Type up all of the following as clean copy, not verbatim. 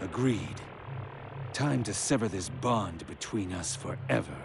Agreed. Time to sever this bond between us forever.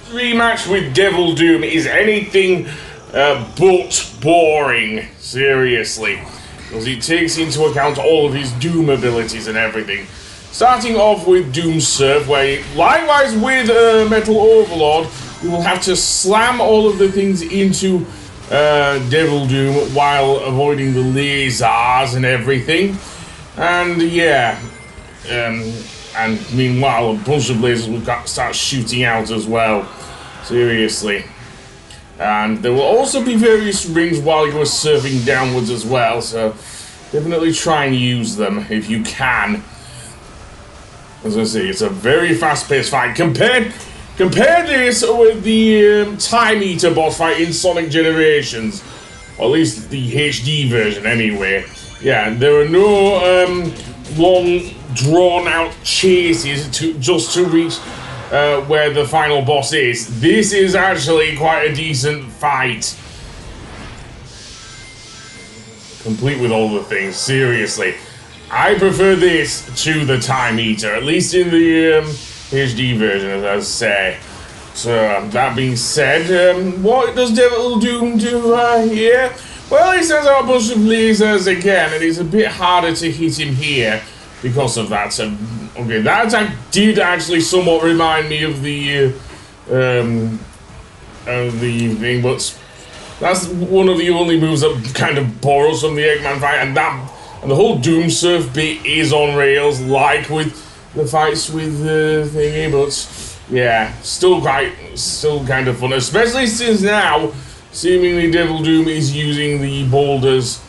Rematch with Devil Doom is anything but boring, seriously, because it takes into account all of his Doom abilities and everything. Starting off with Doom Surf, where, likewise with Metal Overlord, you will have to slam all of the things into Devil Doom while avoiding the lasers and everything. And yeah, and meanwhile, a bunch of lasers will start shooting out as well. Seriously. And there will also be various rings while you are surfing downwards as well, so definitely try and use them if you can. As I say, it's a very fast-paced fight. Compare this with the Time Eater boss fight in Sonic Generations. Or at least the HD version, anyway. Yeah, there are no long, drawn-out chases just to reach where the final boss is. This is actually quite a decent fight. Complete with all the things, seriously. I prefer this to the Time Eater, at least in the HD version, as I say. So, that being said, what does Devil Doom do here? Well, he sends out a bunch of lasers again, and it's a bit harder to hit him here because of that. So, okay, that attack did actually somewhat remind me of the thing, but that's one of the only moves that kind of borrows from the Eggman fight, and the whole Doom Surf bit is on rails, like with the fights with the thingy, but yeah, still kind of fun, especially since now, seemingly Devil Doom is using the boulders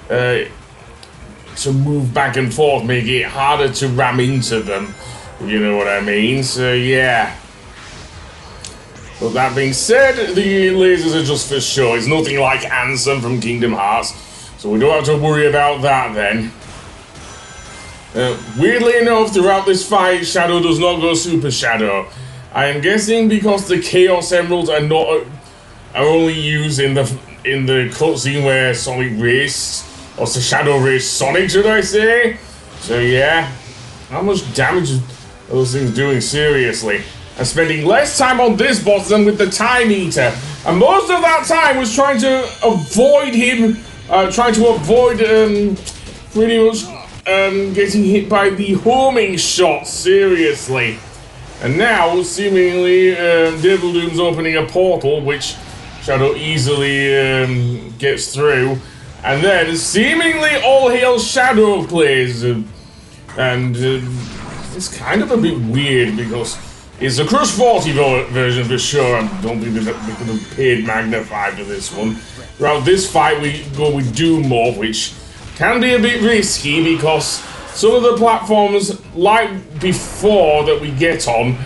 to move back and forth, make it harder to ram into them, if you know what I mean, so yeah. But that being said, the lasers are just for show. It's nothing like Ansem from Kingdom Hearts, so we don't have to worry about that then. Weirdly enough, throughout this fight, Shadow does not go Super Shadow. I am guessing because the Chaos Emeralds are only used in the cutscene where Sonic raced, or the Shadow raced Sonic, should I say? So yeah, how much damage are those things doing, seriously? I'm spending less time on this boss than with the Time Eater, and most of that time was trying to avoid him, pretty much getting hit by the homing shot, seriously. And now, seemingly, Devil Doom's opening a portal, which Shadow easily gets through, and then seemingly all hail Shadow plays, and it's kind of a bit weird because it's a Crush 40 version for sure. I don't think they could have paid Magnify for this one. Throughout this fight, we go with Doom Morph, which can be a bit risky because some of the platforms, like before that we get on,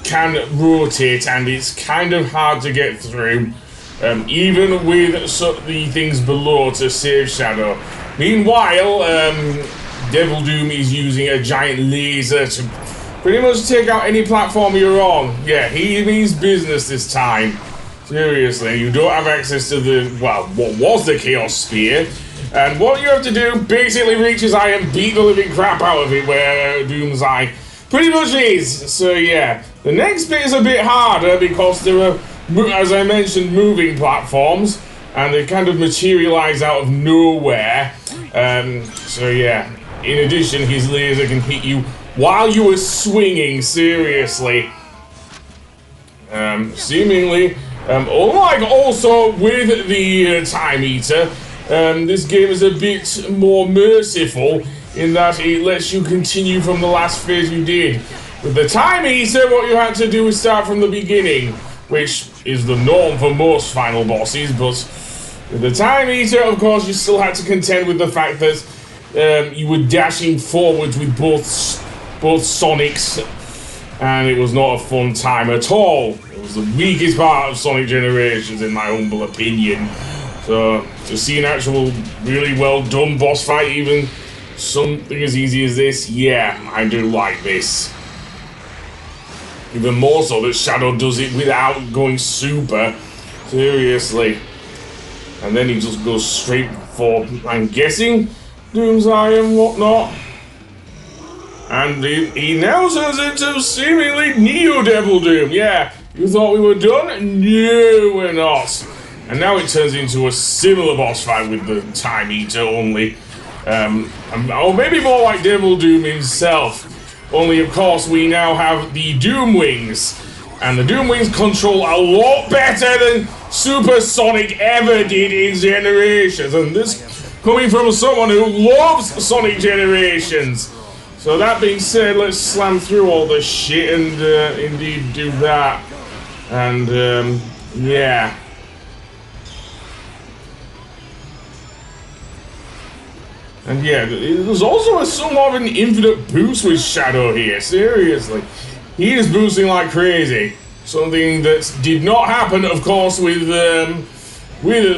can rotate, and it's kind of hard to get through, even with the things below to save Shadow. Meanwhile, Devil Doom is using a giant laser to pretty much take out any platform you're on. Yeah, he means business this time. Seriously, you don't have access to what was the Chaos Sphere. And what you have to do, basically reach his eye and beat the living crap out of it, where Doom's eye pretty much is. So yeah, the next bit is a bit harder because there are, as I mentioned, moving platforms, and they kind of materialize out of nowhere. So yeah, in addition, his laser can hit you while you are swinging, seriously. Seemingly, unlike also with the Time Eater, this game is a bit more merciful in that it lets you continue from the last phase you did. With the Time Eater, what you had to do is start from the beginning, which is the norm for most final bosses, but with the Time Eater, of course, you still had to contend with the fact that you were dashing forwards with both Sonics, and it was not a fun time at all. It was the weakest part of Sonic Generations, in my humble opinion. So, to see an actual really well done boss fight, even something as easy as this, yeah, I do like this. Even more so that Shadow does it without going super. Seriously. And then he just goes straight for, I'm guessing, Doom's Eye and whatnot. And he now turns into seemingly Neo Devil Doom. Yeah, you thought we were done? No, we're not. And now it turns into a similar boss fight with the Time Eater only. Or maybe more like Devil Doom himself. Only, of course, we now have the Doom Wings. And the Doom Wings control a lot better than Super Sonic ever did in Generations. And this coming from someone who loves Sonic Generations. So that being said, let's slam through all this shit and indeed do that. And, yeah. And yeah, there's also a somewhat of an infinite boost with Shadow here, seriously. He is boosting like crazy. Something that did not happen, of course, with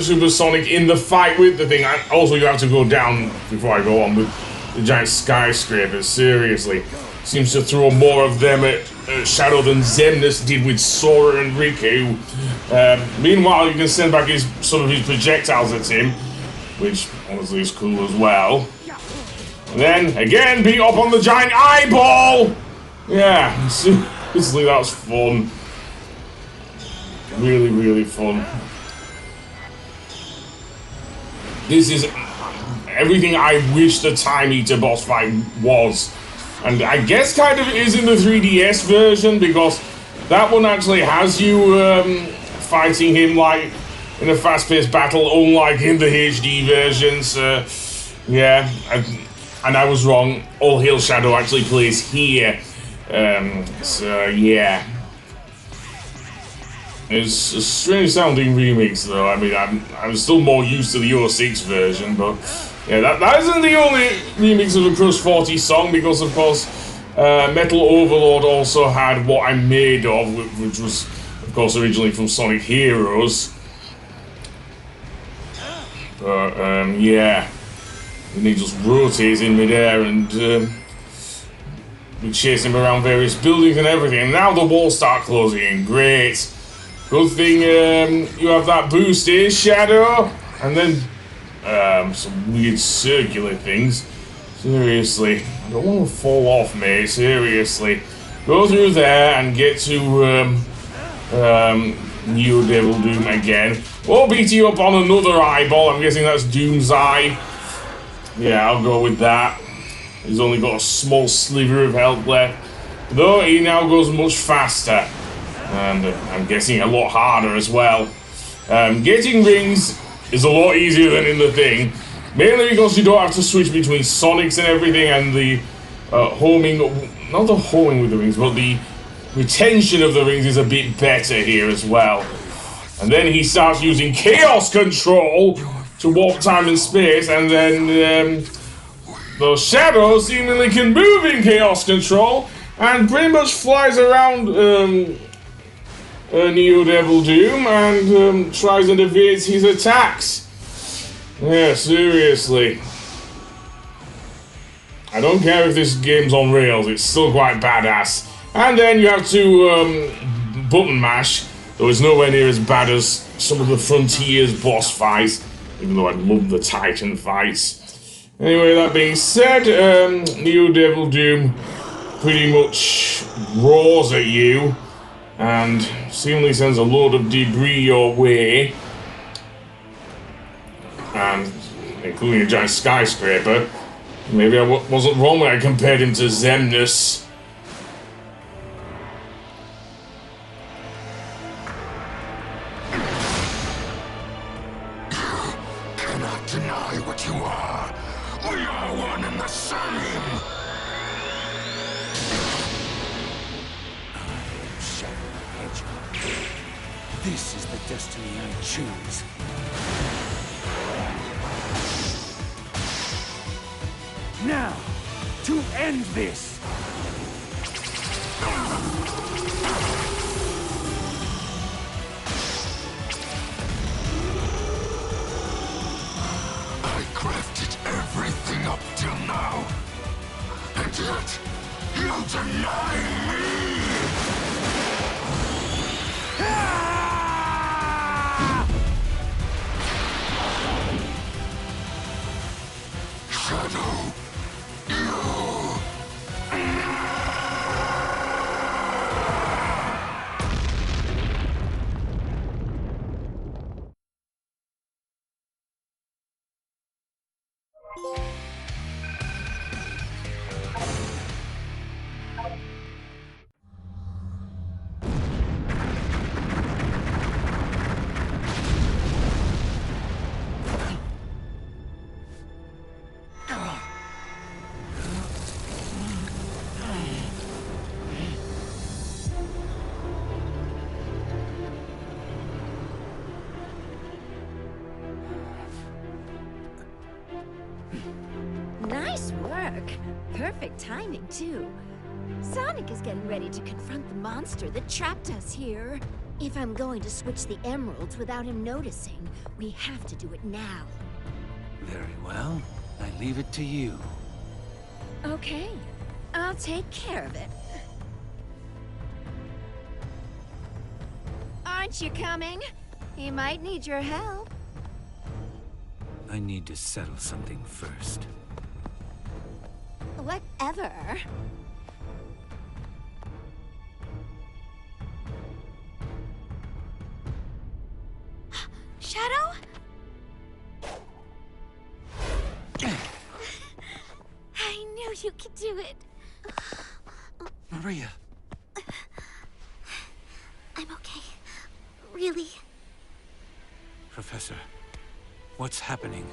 Super Sonic in the fight with the thing. Also, you have to go down before I go on with the giant skyscrapers, seriously. Seems to throw more of them at Shadow than Xemnas did with Sora and Riku. Meanwhile, you can send back some of his projectiles at him, which honestly is cool as well. And then, again, beat up on the giant eyeball! Yeah, seriously, that's fun. Really, really fun. This is everything I wish the Time Eater boss fight was. And I guess kind of is in the 3DS version, because that one actually has you fighting him like in a fast-paced battle, unlike in the HD versions. Yeah, and I was wrong. All Hail Shadow actually plays here. So yeah. It's a strange sounding remix though. I mean, I'm still more used to the 06 version, but yeah, that isn't the only remix of the Crush 40 song, because of course Metal Overlord also had What I'm Made Of, which was of course originally from Sonic Heroes. But yeah, and he just rotates in midair and we chase him around various buildings and everything. And now the walls start closing in. Great. Good thing you have that boost in Shadow, and then some weird circular things. Seriously, I don't want to fall off, mate. Seriously, go through there and get to Neo Devil Doom again. We'll beat you up on another eyeball. I'm guessing that's Doom's Eye. Yeah, I'll go with that. He's only got a small sliver of health left, though he now goes much faster. And I'm guessing a lot harder as well. Getting rings is a lot easier than in the thing, mainly because you don't have to switch between Sonics and everything, and the homing, not the homing with the rings, but the retention of the rings is a bit better here as well. And then he starts using Chaos Control to warp time and space, and then those shadows seemingly can move in Chaos Control, and pretty much flies around Neo Devil Doom and tries and evades his attacks. Yeah, seriously. I don't care if this game's on rails, it's still quite badass. And then you have to button mash, though it's nowhere near as bad as some of the Frontiers boss fights, even though I love the Titan fights. Anyway, that being said, Neo Devil Doom pretty much roars at you and seemingly sends a load of debris your way, and including a giant skyscraper. Maybe I wasn't wrong when I compared him to Xemnas. You cannot deny what you are. We are one and the same. This is the destiny I choose. Now, to end this! I crafted everything up till now, and yet you deny me! Shadow, Nice work. Perfect timing, too. Sonic is getting ready to confront the monster that trapped us here. If I'm going to switch the emeralds without him noticing, we have to do it now. Very well. I leave it to you. Okay, I'll take care of it. Aren't you coming? He might need your help. I need to settle something first. Whatever. Shadow? I knew you could do it. Maria! I'm okay. Really. Professor, what's happening?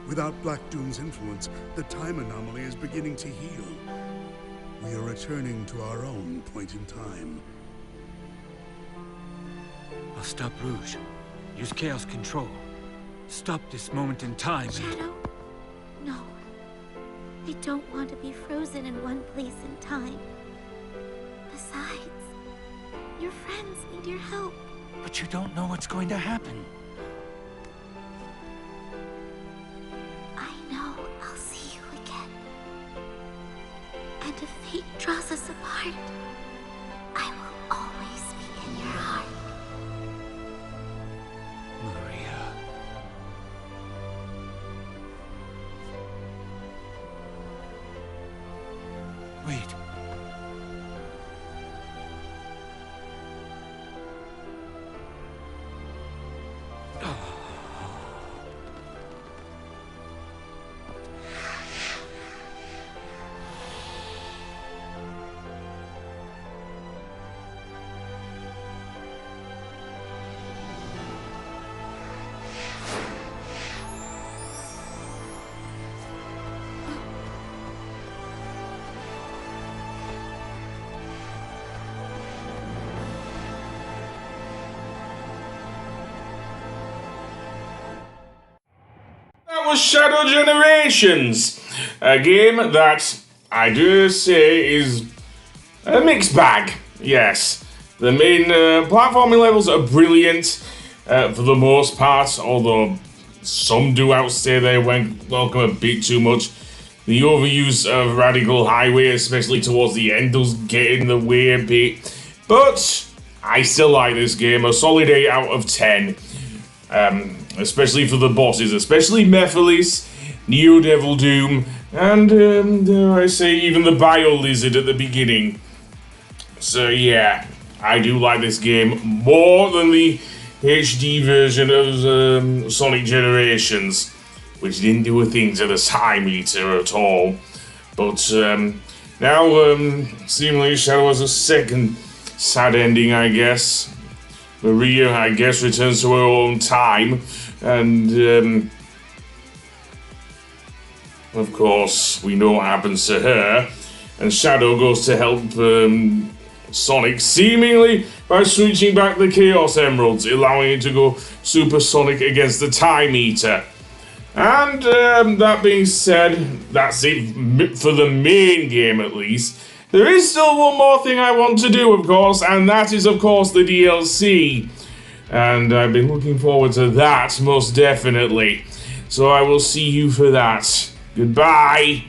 Without Black Doom's influence, the time anomaly is beginning to heal. We are returning to our own point in time. I'll stop Rouge. Use Chaos Control. Stop this moment in time. Shadow? No. I don't want to be frozen in one place in time. Besides, your friends need your help. But you don't know what's going to happen. I know I'll see you again. And if fate draws us apart, I will always be in your heart. Maria. Wait. That was Shadow Generations, a game that I do say is a mixed bag. Yes, the main platforming levels are brilliant for the most part, although some do outstay their welcome a bit too much. The overuse of Radical Highway, especially towards the end, does get in the way a bit. But I still like this game, a solid 8 out of 10. Especially for the bosses, especially Mephiles, Neo Devil Doom, and dare I say, even the Bio Lizard at the beginning. So yeah, I do like this game more than the HD version of Sonic Generations, which didn't do a thing to the time meter at all. But now, seemingly Shadow has a second sad ending, I guess. Maria, I guess, returns to her own time, and of course, we know what happens to her. And Shadow goes to help Sonic, seemingly by switching back the Chaos Emeralds, allowing him to go supersonic against the Time Eater. And that being said, that's it for the main game at least. There is still one more thing I want to do, of course, and that is, of course, the DLC. And I've been looking forward to that, most definitely. So I will see you for that. Goodbye!